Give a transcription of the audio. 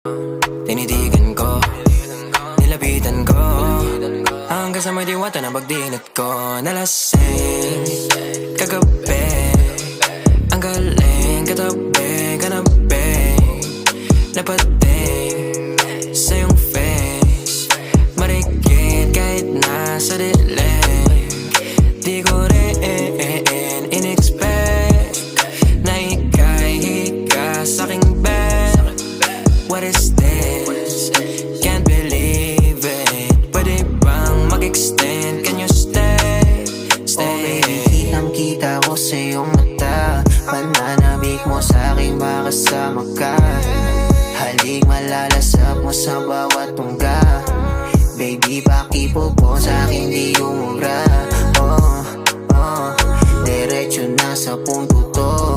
Tinitigan ko, nilapitan ko, hanggang sa may diwata na pagdinat ko. Nalasing kagabi, ang galing katabi, kanabi, napating sa iyong face, marikit kahit nasa dilim. Di ko rin in-expect na ika'y hika sa'king bed. What is this? Can't believe it. Pwede bang mag-extend? Can you stay? Stay. Oh baby, kitang-kita ko sa iyong mata. Pananabik mo sa'king makasama ka. Halik malalasap mo sa bawat tungga. Baby, pakipo po sa'kin di umubra. Oh, diretso na sa punto to.